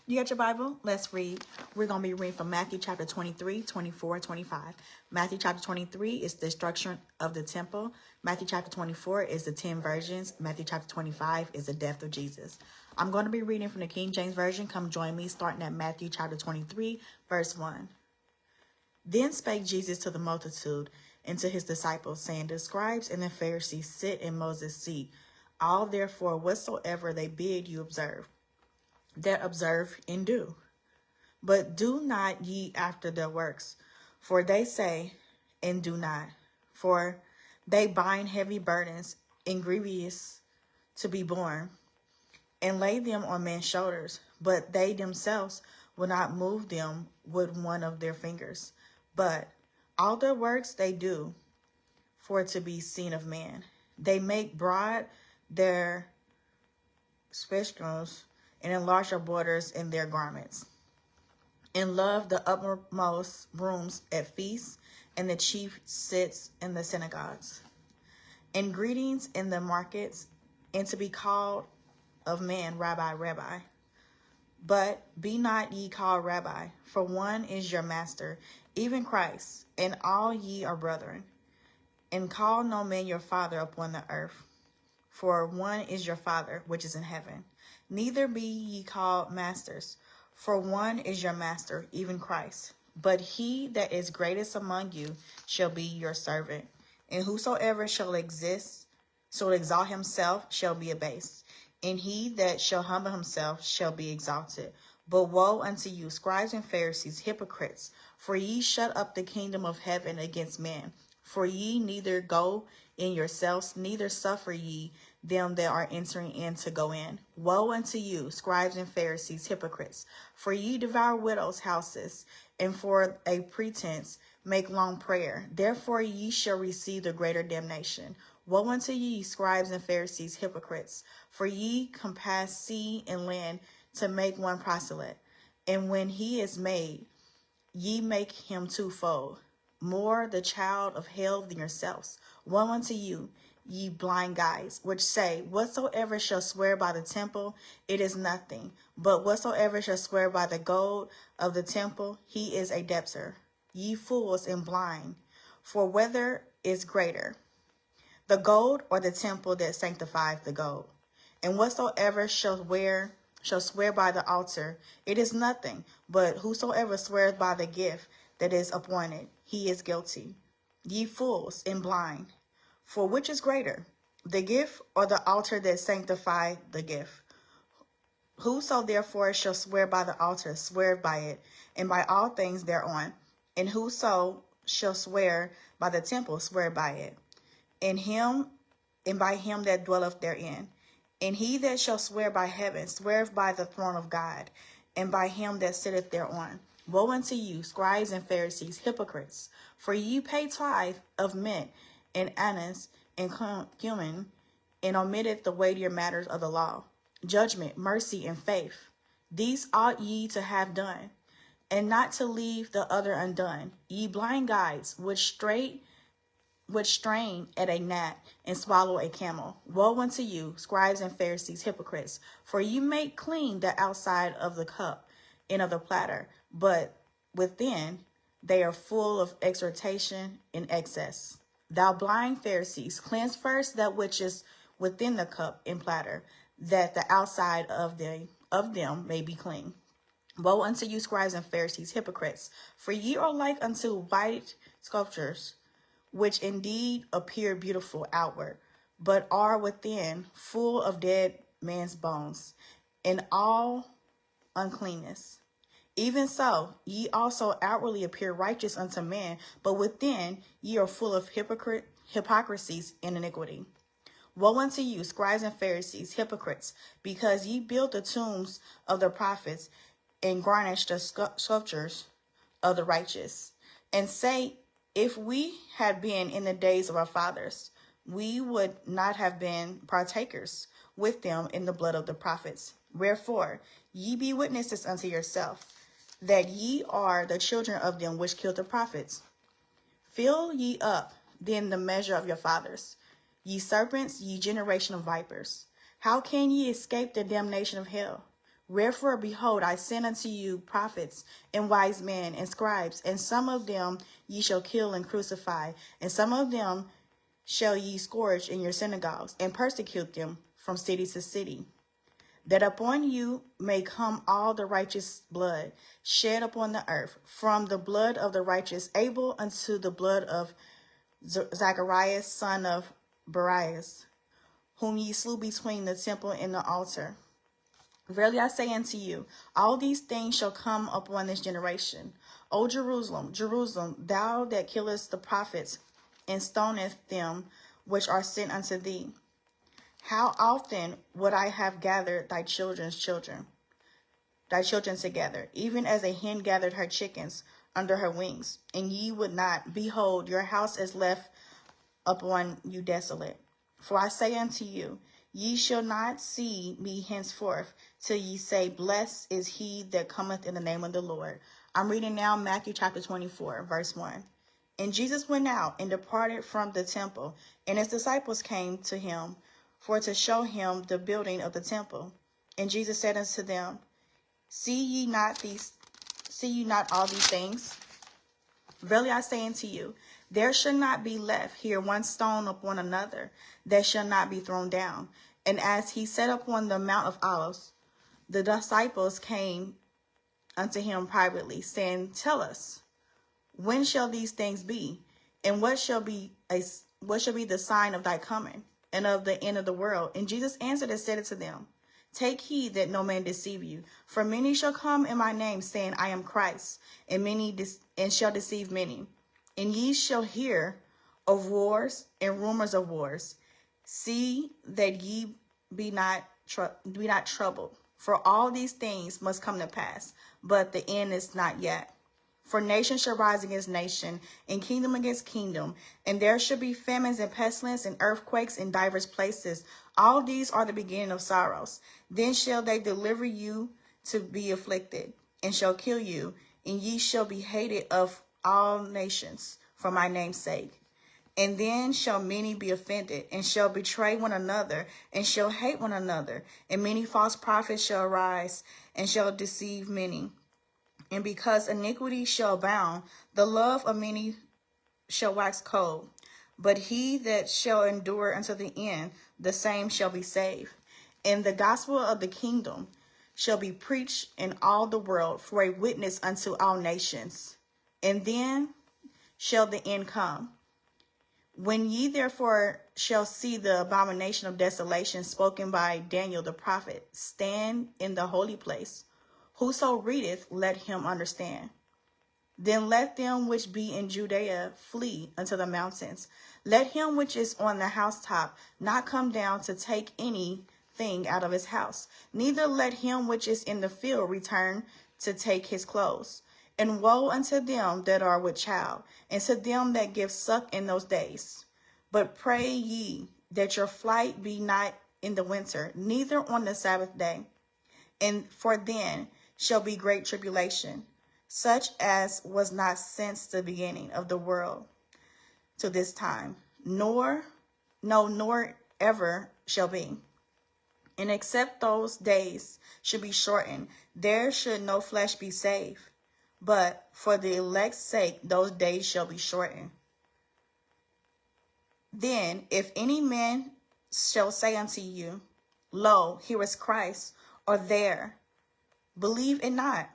You got your Bible? Let's read. We're going to be reading from Matthew chapter 23, 24, 25. Matthew chapter 23 is the destruction of the temple. Matthew chapter 24 is the 10 virgins. Matthew chapter 25 is the death of Jesus. I'm going to be reading from the King James Version. Come join me starting at Matthew chapter 23, verse 1. Then spake Jesus to the multitude and to his disciples, saying, the scribes and the Pharisees sit in Moses' seat. All therefore whatsoever they bid you observe, that observe and do. But do not ye after their works, for they say and do not. For they bind heavy burdens and grievous to be borne, and lay them on men's shoulders, but they themselves will not move them with one of their fingers. But all their works they do for to be seen of man. They make broad their spectacles and enlarge their borders in their garments, and love the uppermost rooms at feasts, and the chief sits in the synagogues, and greetings in the markets, and to be called of men, Rabbi, Rabbi. But be not ye called Rabbi, for one is your master, even Christ, and all ye are brethren. And call no man your father upon the earth, for one is your Father which is in heaven. Neither be ye called masters, for one is your master, even Christ. But he that is greatest among you shall be your servant. And whosoever shall exalt himself shall be abased, and he that shall humble himself shall be exalted. But woe unto you, scribes and Pharisees, hypocrites, for ye shut up the kingdom of heaven against men. For ye neither go in yourselves, neither suffer ye them that are entering in to go in. Woe unto you, scribes and Pharisees, hypocrites, for ye devour widows' houses, and for a pretense make long prayer. Therefore ye shall receive the greater damnation. Woe unto ye, scribes and Pharisees, hypocrites, for ye compass sea and land to make one proselyte, and when he is made, ye make him twofold, more the child of hell than yourselves. Woe unto you, ye blind guides, which say, whatsoever shall swear by the temple, it is nothing. But whatsoever shall swear by the gold of the temple, he is a debtor. Ye fools and blind, for whether is greater, the gold or the temple that sanctifieth the gold? And whatsoever shall swear by the altar, it is nothing. But whosoever swears by the gift that is appointed, he is guilty. Ye fools and blind, for which is greater, the gift or the altar that sanctify the gift? Whoso therefore shall swear by the altar, swear by it, and by all things thereon. And whoso shall swear by the temple, swear by it, and by him that dwelleth therein. And he that shall swear by heaven, sweareth by the throne of God, and by him that sitteth thereon. Woe unto you, scribes and Pharisees, hypocrites, for ye pay tithe of mint and anise and cumin, and omitteth the weightier matters of the law, judgment, mercy, and faith. These ought ye to have done, and not to leave the other undone. Ye blind guides, which strain at a gnat and swallow a camel. Woe unto you, scribes and Pharisees, hypocrites, for you make clean the outside of the cup and of the platter, but within they are full of exhortation and excess. Thou blind Pharisees, cleanse first that which is within the cup and platter, that the outside of them may be clean. Woe unto you, scribes and Pharisees, hypocrites, for ye are like unto white sculptures, which indeed appear beautiful outward, but are within full of dead man's bones, and all uncleanness. Even so, ye also outwardly appear righteous unto man, but within ye are full of hypocrisies and iniquity. Woe unto you, scribes and Pharisees, hypocrites, because ye build the tombs of the prophets, and garnish the sculptures of the righteous, and say, if we had been in the days of our fathers, we would not have been partakers with them in the blood of the prophets. Wherefore, ye be witnesses unto yourself, that ye are the children of them which killed the prophets. Fill ye up then the measure of your fathers. Ye serpents, ye generation of vipers, how can ye escape the damnation of hell? Wherefore, behold, I send unto you prophets and wise men and scribes, and some of them ye shall kill and crucify, and some of them shall ye scourge in your synagogues, and persecute them from city to city, that upon you may come all the righteous blood shed upon the earth, from the blood of the righteous Abel unto the blood of Zacharias, son of Barachias, whom ye slew between the temple and the altar. Verily I say unto you, all these things shall come upon this generation. O Jerusalem, Jerusalem, thou that killest the prophets, and stonest them which are sent unto thee, how often would I have gathered thy children together, even as a hen gathered her chickens under her wings, and ye would not. Behold, your house is left upon you desolate. For I say unto you, ye shall not see me henceforth, till ye say, blessed is he that cometh in the name of the Lord. I'm reading now Matthew chapter 24, verse 1. And Jesus went out and departed from the temple, and his disciples came to him for to show him the building of the temple. And Jesus said unto them, See ye not all these things? Verily I say unto you, there shall not be left here one stone upon another that shall not be thrown down. And as he sat upon the Mount of Olives, the disciples came unto him privately, saying, Tell us, when shall these things be? And what shall be the sign of thy coming, and of the end of the world? And Jesus answered and said unto them, Take heed that no man deceive you. For many shall come in my name, saying, I am Christ, and shall deceive many. And ye shall hear of wars and rumors of wars. See that ye be not troubled. For all these things must come to pass, but the end is not yet. For nation shall rise against nation, and kingdom against kingdom, and there shall be famines and pestilence and earthquakes in divers places. All these are the beginning of sorrows. Then shall they deliver you to be afflicted, and shall kill you, and ye shall be hated of all nations for my name's sake. And then shall many be offended, and shall betray one another, and shall hate one another. And many false prophets shall arise, and shall deceive many. And because iniquity shall abound, the love of many shall wax cold. But he that shall endure unto the end, the same shall be saved. And the gospel of the kingdom shall be preached in all the world for a witness unto all nations. And then shall the end come. When ye therefore shall see the abomination of desolation spoken by Daniel the prophet stand in the holy place, whoso readeth, let him understand. Then let them which be in Judea flee unto the mountains. Let him which is on the housetop not come down to take anything out of his house. Neither let him which is in the field return to take his clothes. And woe unto them that are with child, and to them that give suck in those days. But pray ye that your flight be not in the winter, neither on the Sabbath day. And for then shall be great tribulation, such as was not since the beginning of the world to this time, nor ever shall be. And except those days should be shortened, there should no flesh be saved. But for the elect's sake, those days shall be shortened. Then, if any man shall say unto you, Lo, here is Christ, or there, believe it not.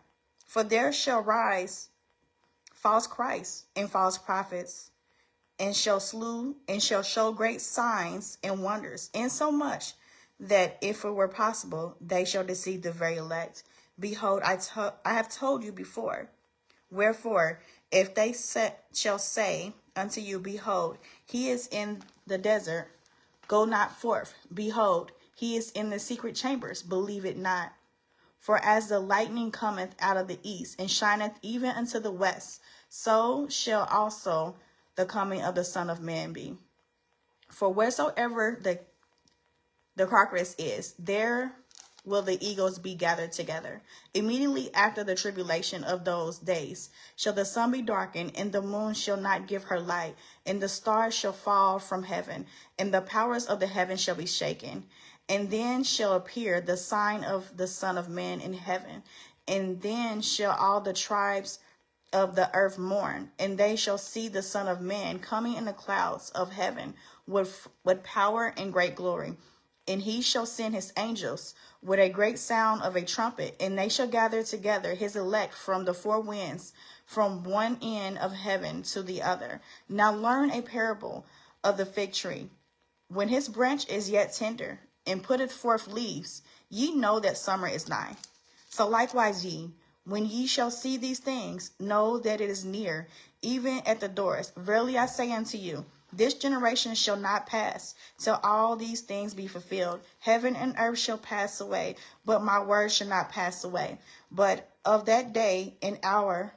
For there shall rise false Christs and false prophets, and shall show great signs and wonders, insomuch that if it were possible, they shall deceive the very elect. Behold, I have told you before. Wherefore, if they shall say unto you, Behold, he is in the desert, go not forth. Behold, he is in the secret chambers, believe it not. For as the lightning cometh out of the east, and shineth even unto the west, so shall also the coming of the Son of Man be. For wheresoever the carcass is, there will the eagles be gathered together. Immediately after the tribulation of those days shall the sun be darkened, and the moon shall not give her light, and the stars shall fall from heaven, and the powers of the heaven shall be shaken. And then shall appear the sign of the Son of Man in heaven. And then shall all the tribes of the earth mourn, and they shall see the Son of Man coming in the clouds of heaven with power and great glory. And he shall send his angels with a great sound of a trumpet, and they shall gather together his elect from the four winds, from one end of heaven to the other. Now learn a parable of the fig tree. When his branch is yet tender, and putteth forth leaves, ye know that summer is nigh. So likewise ye, when ye shall see these things, know that it is near, even at the doors. Verily I say unto you, this generation shall not pass till all these things be fulfilled. Heaven and earth shall pass away, but my word shall not pass away. But of that day and hour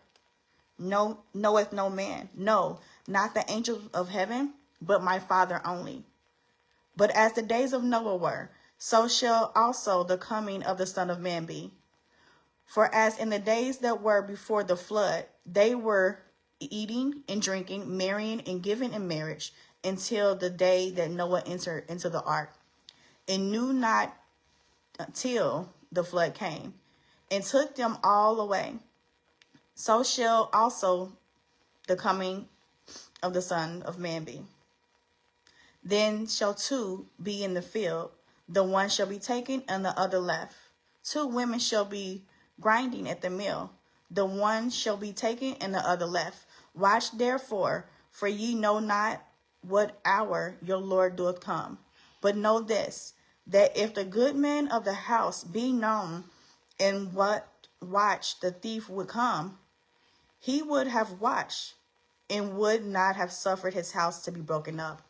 knoweth no man, no, not the angels of heaven, but my Father only. But as the days of Noah were, so shall also the coming of the Son of Man be. For as in the days that were before the flood, they were eating and drinking, marrying and giving in marriage, until the day that Noah entered into the ark, and knew not until the flood came, and took them all away. So shall also the coming of the Son of Man be. Then shall two be in the field, the one shall be taken and the other left. Two women shall be grinding at the mill, the one shall be taken and the other left. Watch therefore, for ye know not what hour your Lord doth come. But know this, that if the good man of the house be known in what watch the thief would come, he would have watched and would not have suffered his house to be broken up.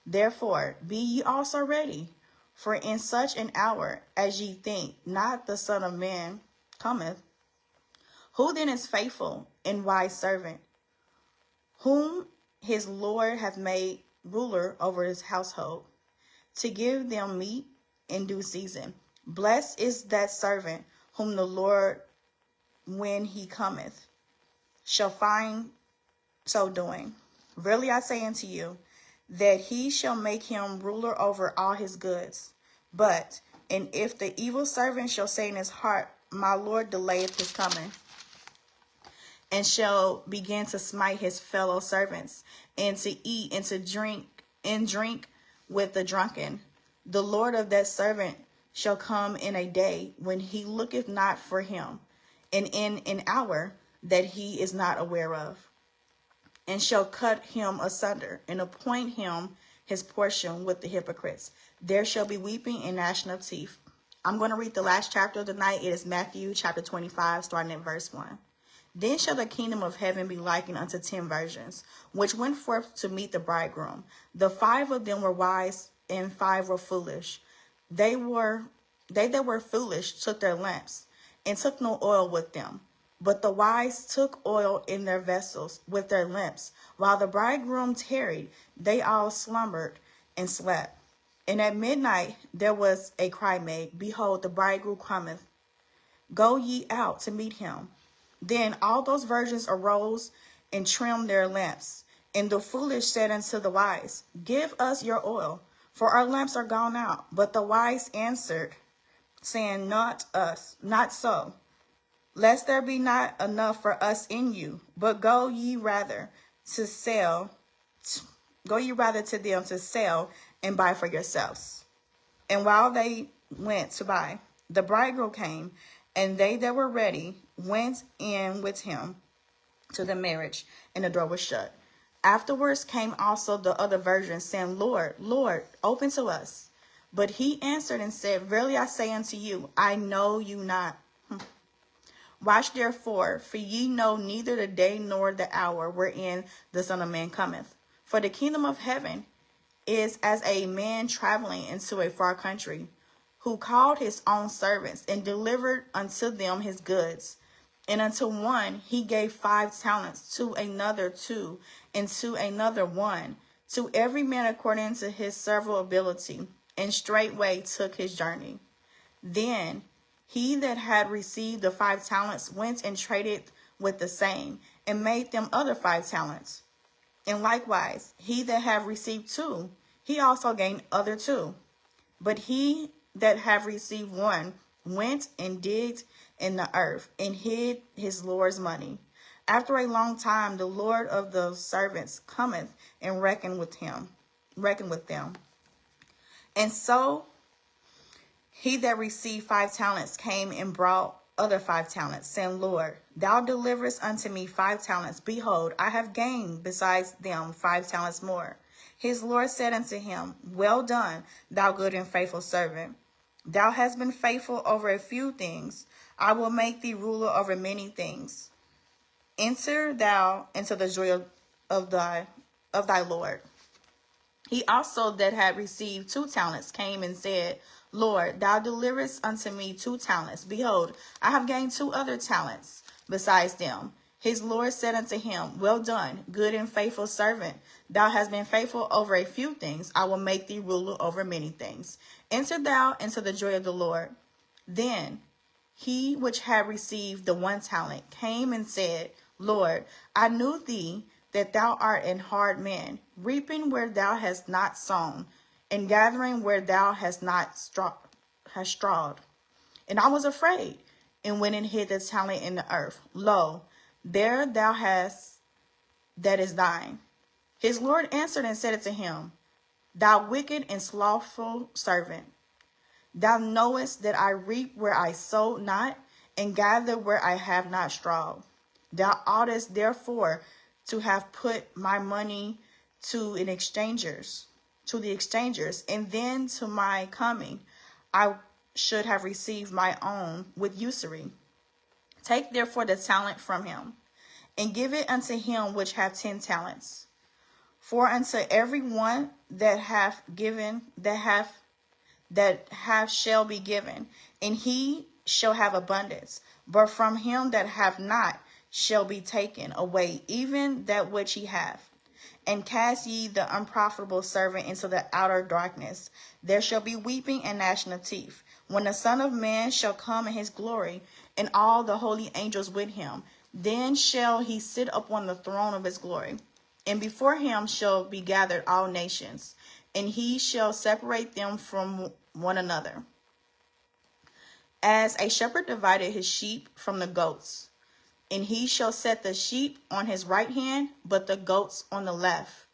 Therefore be ye also ready, for in such an hour as ye think not the Son of Man cometh. Who then is faithful and wise servant, whom his Lord hath made ruler over his household, to give them meat in due season? Blessed is that servant whom the Lord, when he cometh, shall find so doing. Verily I say unto you, that he shall make him ruler over all his goods. And if the evil servant shall say in his heart, my Lord delayeth his coming, and shall begin to smite his fellow servants, and to eat and to drink with the drunken, the Lord of that servant shall come in a day when he looketh not for him, and in an hour that he is not aware of, and shall cut him asunder, and appoint him his portion with the hypocrites. There shall be weeping and gnashing of teeth. I'm going to read the last chapter of the night. It is Matthew chapter 25, starting at verse 1. Then shall the kingdom of heaven be likened unto 10 virgins, which went forth to meet the bridegroom. The 5 of them were wise, and 5 were foolish. They that were foolish took their lamps, and took no oil with them. But the wise took oil in their vessels with their lamps. While the bridegroom tarried, they all slumbered and slept. And at midnight there was a cry made, Behold, the bridegroom cometh. Go ye out to meet him. Then all those virgins arose and trimmed their lamps. And the foolish said unto the wise, Give us your oil, for our lamps are gone out. But the wise answered, saying, Not so, lest there be not enough for us in you, but go ye rather to them to sell and buy for yourselves. And while they went to buy, the bridegroom came, and they that were ready went in with him to the marriage, and the door was shut. Afterwards came also the other virgins, saying, Lord, Lord, open to us. But he answered and said, Verily I say unto you, I know you not. Watch therefore, for ye know neither the day nor the hour wherein the Son of Man cometh. For the kingdom of heaven is as a man traveling into a far country, who called his own servants, and delivered unto them his goods. And unto one he gave 5 talents, to another 2, and to another 1, to every man according to his several ability, and straightway took his journey. Then he that had received the 5 talents went and traded with the same, and made them other 5 talents. And likewise, he that had received 2, he also gained other 2. But he that have received one went and digged in the earth and hid his Lord's money. After a long time, the Lord of the servants cometh and reckon with them. And so he that received 5 talents came and brought other 5 talents, saying, Lord, thou deliverest unto me 5 talents. Behold, I have gained besides them 5 talents more. His Lord said unto him, Well done, thou good and faithful servant. Thou hast been faithful over a few things. I will make thee ruler over many things. Enter thou into the joy of thy Lord. He also that had received 2 talents came and said, Lord, thou deliverest unto me 2 talents. Behold, I have gained 2 other talents besides them. His Lord said unto him, Well done, good and faithful servant. Thou hast been faithful over a few things. I will make thee ruler over many things. Enter thou into the joy of the Lord. Then he which had received the 1 talent came and said, Lord, I knew thee that thou art an hard man, reaping where thou hast not sown, and gathering where thou hast not strawed. And I was afraid, and went and hid the talent in the earth. Lo, there thou hast that is thine. His Lord answered and said unto him, Thou wicked and slothful servant, thou knowest that I reap where I sowed not, and gather where I have not strawed. Thou oughtest therefore to have put my money to the exchangers, and then to my coming I should have received my own with usury. Take therefore the talent from him, and give it unto him which hath 10 talents. For unto every one that hath shall be given, and he shall have abundance. But from him that hath not shall be taken away even that which he hath. And cast ye the unprofitable servant into the outer darkness. There shall be weeping and gnashing of teeth, when the Son of Man shall come in his glory, and all the holy angels with him. Then shall he sit upon the throne of his glory, and before him shall be gathered all nations, and he shall separate them from one another, as a shepherd divided his sheep from the goats. And he shall set the sheep on his right hand, but the goats on the left.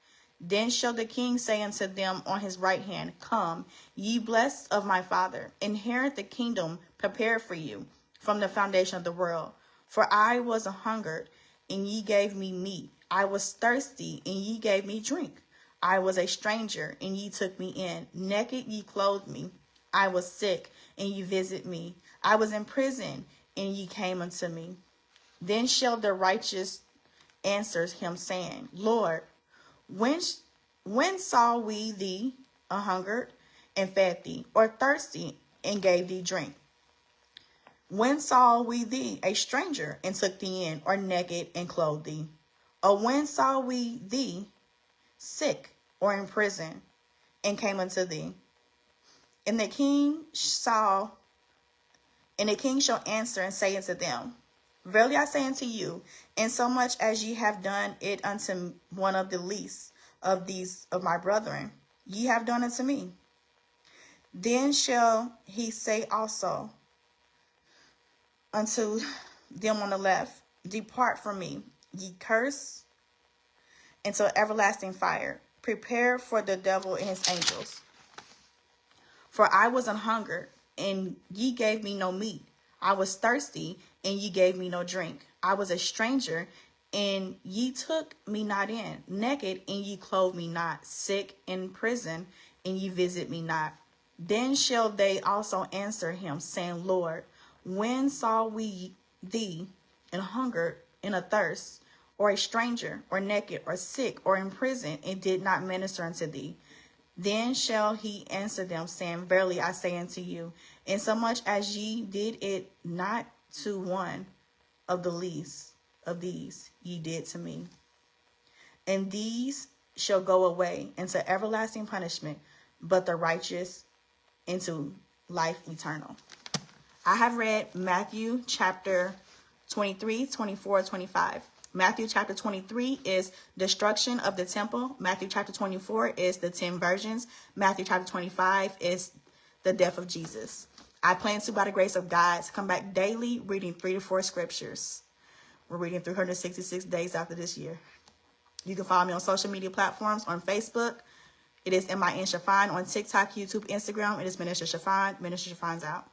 Then shall the king say unto them on his right hand, Come, ye blessed of my Father, inherit the kingdom prepared for you from the foundation of the world. For I was hungered, and ye gave me meat. I was thirsty, and ye gave me drink. I was a stranger, and ye took me in. Naked, ye clothed me. I was sick, and ye visited me. I was in prison, and ye came unto me. Then shall the righteous answer him, saying, Lord, when saw we thee hungered and fed thee, or thirsty and gave thee drink? When saw we thee a stranger and took thee in, or naked and clothed thee? Or when saw we thee sick or in prison and came unto thee? And the king shall answer and say unto them, Verily I say unto you, insomuch as ye have done it unto one of the least of these of my brethren, ye have done it to me. Then shall he say also unto them on the left, Depart from me, ye cursed, into everlasting fire, prepared for the devil and his angels. For I was an hungered, and ye gave me no meat. I was thirsty, and ye gave me no drink. I was a stranger, and ye took me not in. Naked, and ye clothed me not. Sick, in prison, and ye visit me not. Then shall they also answer him, saying, Lord, when saw we thee an hungered, and athirst, or a stranger, or naked, or sick, or in prison, and did not minister unto thee? Then shall he answer them, saying, Verily I say unto you, insomuch as ye did it not to one of the least of these, ye did to me. And these shall go away into everlasting punishment, but the righteous into life eternal. I have read Matthew chapter 23, 24, 25. Matthew chapter 23 is destruction of the temple. Matthew chapter 24 is the 10 virgins. Matthew chapter 25 is the death of Jesus. I plan to, by the grace of God, to come back daily reading 3 to 4 scriptures. We're reading 366 days after this year. You can follow me on social media platforms. On Facebook, it is MIN Shafine. On TikTok, YouTube, Instagram, it is Minister Shafine. Minister Shafine's out.